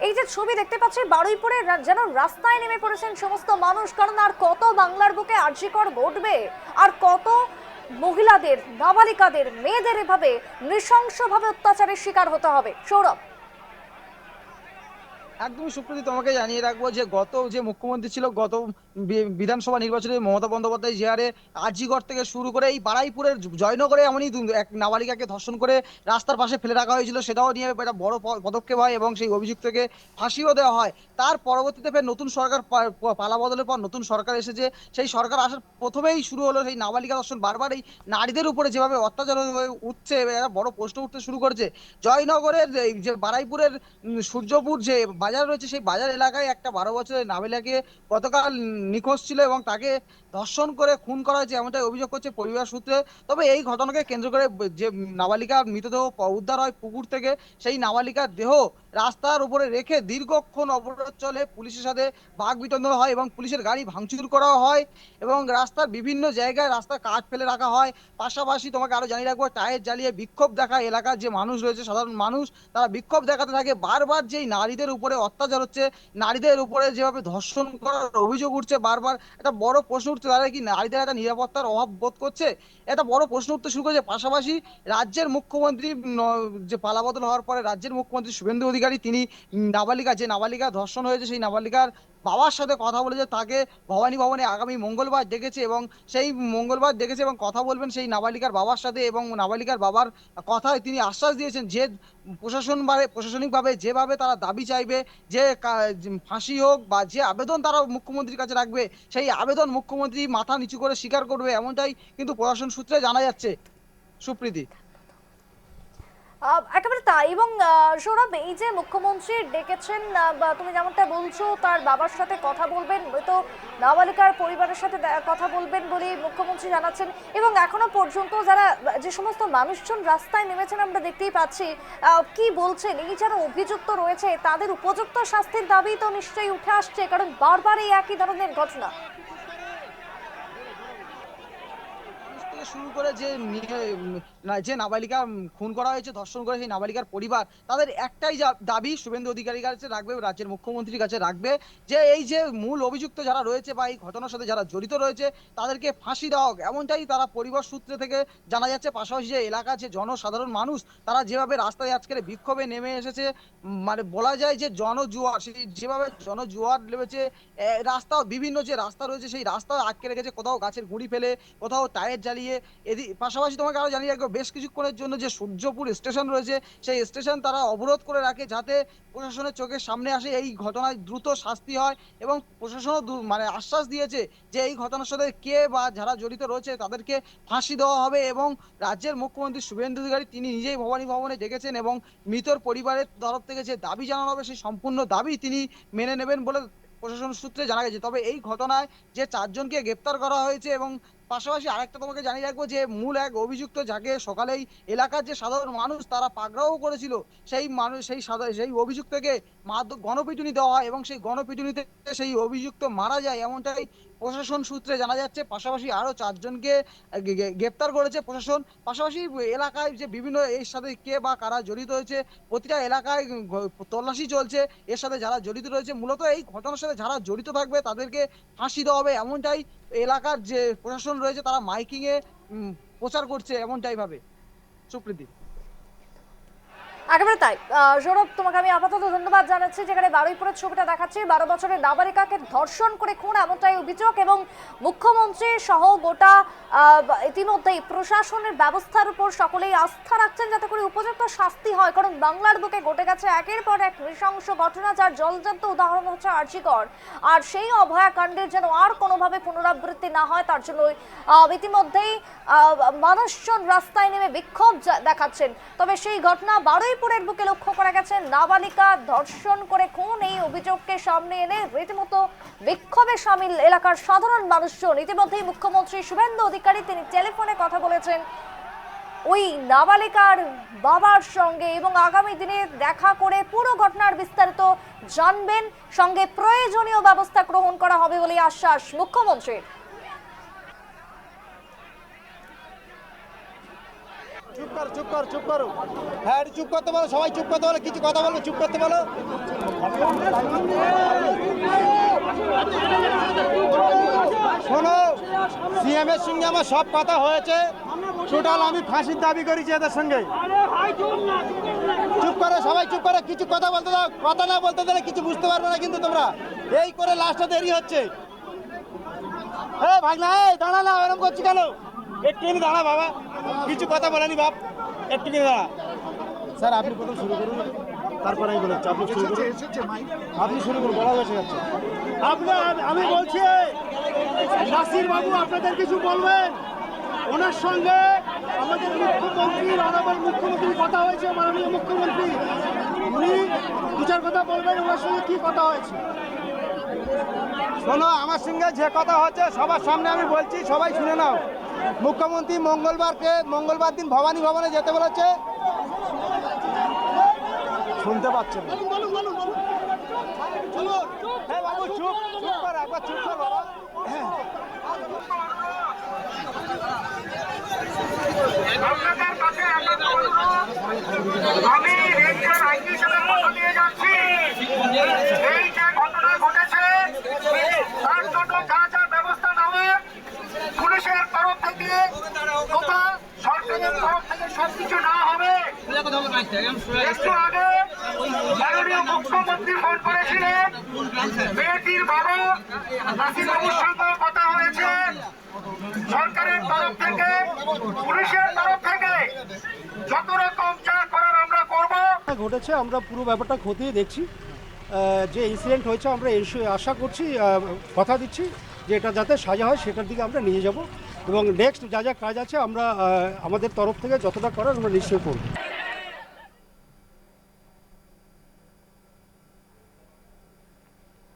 এই যে ছবি দেখতে পাচ্ছি বারুইপুরে যেন রাস্তায় নেমে পড়েছেন সমস্ত মানুষ, কারণ আর কত বাংলার বুকে আরজিকর ঘটবে, আর কত মহিলাদের, নাবালিকাদের, মেয়েদের এভাবে নৃশংসভাবে অত্যাচারের শিকার হতে হবে। সৌরভ, একদমই সুপ্রীতি, তোমাকে জানিয়ে রাখবো যে গত যে মুখ্যমন্ত্রী ছিল গত বিধানসভা নির্বাচনে মমতা বন্দ্যোপাধ্যায় যে হারে আরজিকর থেকে শুরু করে এই বারুইপুরের জয়নগরে এমনই এক নাবালিকাকে ধর্ষণ করে রাস্তার পাশে ফেলে রাখা হয়েছিল, সেটাও নিয়ে একটা বড় পদক্ষেপ হয় এবং সেই অভিযুক্তকে ফাঁসিও দেওয়া হয়। তার পরবর্তীতে ফের নতুন সরকার পালা বদলের পর নতুন সরকার এসেছে। সেই সরকার আসার প্রথমেই শুরু হলো সেই নাবালিকা ধর্ষণ। বারবার এই নারীদের উপরে যেভাবে অত্যাচার হয়ে উঠছে, একটা বড় প্রশ্ন উঠতে শুরু করেছে। জয়নগরের এই যে বারুইপুরের সূর্যপুর যে বাজার রয়েছে, সেই বাজার এলাকায় একটা 12 বছরের নাবালিকাকে গতকাল নিখোঁজ ছিল এবং তাকে ধর্ষণ করে খুন করা হয়েছে, এমনটাই অভিযোগ করছে পরিবার সূত্রে। তবে এই ঘটনাকে কেন্দ্র করে যে নাবালিকার মৃতদেহ উদ্ধার হয় পুকুর থেকে, সেই নাবালিকার দেহ রাস্তার উপরে রেখে দীর্ঘক্ষণ অবরোধ চলে, পুলিশের সাথে বাক বিতণ্ডা হয় এবং পুলিশের গাড়ি ভাঙচুর করা হয় এবং রাস্তার বিভিন্ন জায়গায় রাস্তার কাঠ ফেলে রাখা হয়। পাশাপাশি তোমাকে আরো জানিয়ে রাখবো, টায়ার জ্বালিয়ে বিক্ষোভ দেখায় এলাকার যে মানুষ রয়েছে, সাধারণ মানুষ, তারা বিক্ষোভ দেখাতে থাকে। বারবার যেই নারীদের উপরে অত্যাচার হচ্ছে, নারীদের উপরে যেভাবে ধর্ষণ করার অভিযোগ উঠছে, বারবার একটা বড় প্রশ্ন উঠছে, তারা কি নারীদের একটা নিরাপত্তার অভাব বোধ করছে? একটা বড় প্রশ্ন উঠতে শুরু করেছে। পাশাপাশি রাজ্যের মুখ্যমন্ত্রী যে পালাবদল হওয়ার পরে রাজ্যের মুখ্যমন্ত্রী শুভেন্দু অধিকারী তিনি যে নাবালিকা ধর্ষণ হয়েছে সেই নাবালিকার বাবার সাথে কথা বলেছে, তাকে ভবানী ভবনে আগামী মঙ্গলবার ডেকেছে এবং সেই মঙ্গলবার ডেকেছে এবং কথা বলবেন সেই নাবালিকার বাবার সাথে। এবং নাবালিকার বাবার কথায় তিনি আশ্বাস দিয়েছেন যে প্রশাসনিকভাবে যেভাবে তারা দাবি চাইবে, যে ফাঁসি হোক বা যে আবেদন তারা মুখ্যমন্ত্রীর কাছে রাখবে, সেই আবেদন মুখ্যমন্ত্রী মাথা নিচু করে স্বীকার করবে, এমনটাই কিন্তু প্রশাসন সূত্রে জানা যাচ্ছে সুপ্রীতি। একেবারে তাই। এবং সৌরভ, এই যে মুখ্যমন্ত্রী ডেকেছেন, বা তুমি যেমনটা বলছো তার বাবার সাথে কথা বলবেন, তো নাবালিকার পরিবারের সাথে কথা বলবেন বলে মুখ্যমন্ত্রী জানাচ্ছেন। এবং এখনো পর্যন্ত যারা, যে সমস্ত মানুষজন রাস্তায় নেমেছেন আমরা দেখতেই পাচ্ছি, কি বলছেন, এই যারা অভিযুক্ত রয়েছে তাদের উপযুক্ত শাস্তির দাবি তো নিশ্চয়ই উঠে আসছে, কারণ বারবার এই একই ধরনের ঘটনা। মানুষ থেকে শুরু করে যে যে নাবালিকা খুন করা হয়েছে, ধর্ষণ করে সেই নাবালিকার পরিবার, তাদের একটাই দাবি শুভেন্দু অধিকারীর কাছে রাখবে, রাজ্যের মুখ্যমন্ত্রীর কাছে রাখবে, যে এই যে মূল অভিযুক্ত যারা রয়েছে বা এই ঘটনার সাথে যারা জড়িত রয়েছে তাদেরকে ফাঁসি দেওয়া হোক, এমনটাই তারা পরিবার সূত্রে থেকে জানা যাচ্ছে। পাশাপাশি যে এলাকার যে জনসাধারণ মানুষ, তারা যেভাবে রাস্তায় আজকের বিক্ষোভে নেমে এসেছে, মানে বলা যায় যে জনজুয়ার, সেই যেভাবে জনজুয়ার লেগেছে। রাস্তা, বিভিন্ন যে রাস্তা রয়েছে সেই রাস্তা আটকে রেখেছে, কোথাও গাছের গুঁড়ি ফেলে, কোথাও টায়ার জ্বালিয়ে। পাশাপাশি তোমাকে আরো জানিয়ে রাখবো, বেশ কিছুক্ষণের জন্য যে সূর্যপুর স্টেশন রয়েছে সেই স্টেশন তারা অবরোধ করে রাখে, যাতে প্রশাসনের চোখের সামনে আসে এই ঘটনায় দ্রুত শাস্তি হয়। এবং প্রশাসনও মানে আশ্বাস দিয়েছে যে এই ঘটনার সাথে কে বা যারা জড়িত রয়েছে তাদেরকে ফাঁসি দেওয়া হবে। এবং রাজ্যের মুখ্যমন্ত্রী শুভেন্দু অধিকারী তিনি নিজেই ভবানী ভবনে ডেকেছেন এবং মৃতর পরিবারের তরফ থেকে যে দাবি জানানো হবে সেই সম্পূর্ণ দাবি তিনি মেনে নেবেন বলে প্রশাসন সূত্রে জানা গেছে। তবে এই ঘটনায় যে 4 জনকে গ্রেপ্তার করা হয়েছে, এবং পাশাপাশি আরেকটা তোমাকে জানিয়ে রাখবো যে মূল এক অভিযুক্ত যাকে সকালেই এলাকার যে সাধারণ মানুষ তারা পাকড়াও করেছিল, সেই মানুষ সেই অভিযুক্তকে গণপিটুনি দেওয়া হয় এবং সেই গণপিটুনিতে সেই অভিযুক্ত মারা যায়, এমনটাই প্রশাসন সূত্রে জানা যাচ্ছে। পাশাপাশি আরো 4 জনকে গ্রেপ্তার করেছে প্রশাসন। পাশাপাশি এলাকায় যে বিভিন্ন এর সাথে কে বা কারা জড়িত হয়েছে, প্রতিটা এলাকায় তল্লাশি চলছে। এর সাথে যারা জড়িত রয়েছে, মূলত এই ঘটনার সাথে যারা জড়িত থাকবে তাদেরকে ফাঁসি দেওয়া হবে, এমনটাই এলাকার যে প্রশাসন রয়েছে তারা মাইকিং এ প্রচার করছে, এমনটাই ভাবে সুপ্রীতি। একেবারে তাই। সৌরভ, তোমাকে আমি আপাতত ধন্যবাদ জানাচ্ছি। যেখানে বারুইপুরের ছবিটা দেখাচ্ছি, 12 বছরের নাবালিকাকে ধর্ষণ করে খুন, এমনটাই অভিযোগ। এবং মুখ্যমন্ত্রী সহ গোটা ইতিমধ্যেই প্রশাসনের ব্যবস্থার উপর সকলেই আস্থা রাখছেন যাতে করে উপযুক্ত শাস্তি হয়, কারণ বাংলার বুকে ঘটে গেছে একের পর এক নৃশংস ঘটনা, যার জলজান্ত উদাহরণ হচ্ছে আরজিকর। আর সেই অভয়াকাণ্ডের যেন আর কোনোভাবে পুনরাবৃত্তি না হয় তার জন্য ইতিমধ্যেই মানুষজন রাস্তায় নেমে বিক্ষোভ দেখাচ্ছেন। তবে সেই ঘটনা বারুইপুরের বুকে লক্ষ্য করা গেছে, নাবালিকা ধর্ষণ করে খুন, এই অভিযোগকে সামনে এনে রীতিমতো বিক্ষোভে সামিল এলাকার সাধারণ মানুষজন। ইতিমধ্যেই মুখ্যমন্ত্রী শুভেন্দু অধিকারী তিনি টেলিফোনে কথা বলেছেন ওই নাবালিকার বাবার সঙ্গে এবং আগামী দিনে দেখা করে পুরো ঘটনার বিস্তারিত জানবেন, সঙ্গে প্রয়োজনীয় ব্যবস্থা গ্রহণ করা হবে বলে আশ্বাস মুখ্যমন্ত্রীর। চুপ করো হ্যাঁ একটু চুপ করতে বলো, সবাই চুপ করতে বলো, কিছু কথা বলবো, চুপ করতে বলো। শোনো, সিএম এর সঙ্গে আমার সব কথা হয়েছে, টোটাল আমি ফাঁসির দাবি করেছি এদের সঙ্গে। চুপ করো সবাই, চুপ করো, কিছু কথা বলতে দাও, কথা না বলতে দিলে কিছু বুঝতে পারবে না কিন্তু তোমরা। এই করে লাস্টে দেরি হচ্ছে। ভাগনা দাঁড়া না, এরকম করছি কেন? একটুখানি দাঁড়া বাবা, কিছু কথা বলেনি বাপ, একটুখানি দাঁড়া। স্যার আপনি প্রথম শুরু করুন, তারপরে আমি বলেছি আপনি শুরু করুন, আপনি শুরু করুন, বলা হয়েছে যাচ্ছে। আমি বলছি নাসির বাবু আপনাদের কিছু বলবেন, ওনার সঙ্গে আমাদের মুখ্যমন্ত্রীর অনাবল মুখ্যমন্ত্রীর কথা হয়েছে, মাননীয় মুখ্যমন্ত্রী উনি দু চার কথা বলবেন, ওনার সঙ্গে কি কথা হয়েছে? শোনো, আমার সঙ্গে যে কথা হচ্ছে সবার সামনে আমি বলছি, সবাই শুনে নাও। মুখ্যমন্ত্রী মঙ্গলবার দিন ভবানী ভবনে যেতে বলেছে, শুনতে পাচ্ছেন না। বাবু চুপ কর, একবার চুপ কর বাবা। আপনাদের কাছে আমি রেঞ্জের আইজি হিসেবে কথা দিয়ে যাচ্ছি, এই যে ঘটনা ঘটেছে তার জন্য যা যা ব্যবস্থা নেওয়ার পুলিশের তরফ থেকে তথা সরকারের তরফ থেকে সবকিছু নেওয়া হবে। একটু আগে মাননীয় মুখ্যমন্ত্রী ফোন করেছিলেন, মেয়েটির বাবা নাসির বাবুর সঙ্গে কথা হয়েছে, সরকারের তরফ থেকে পুলিশের তরফ থেকে যত রকম যা করার আমরা করব। ঘটেছে আমরা পুরো ব্যাপারটা খতিয়ে দেখছি, যে ইনসিডেন্ট হয়েছে আমরা আশা করছি, কথা দিচ্ছি যে এটা যাতে সাজা হয় সেটার দিকে আমরা নিয়ে যাব, এবং নেক্সট যা যা কাজ আছে আমরা আমাদের তরফ থেকে যতটা করার আমরা নিশ্চয়ই করব।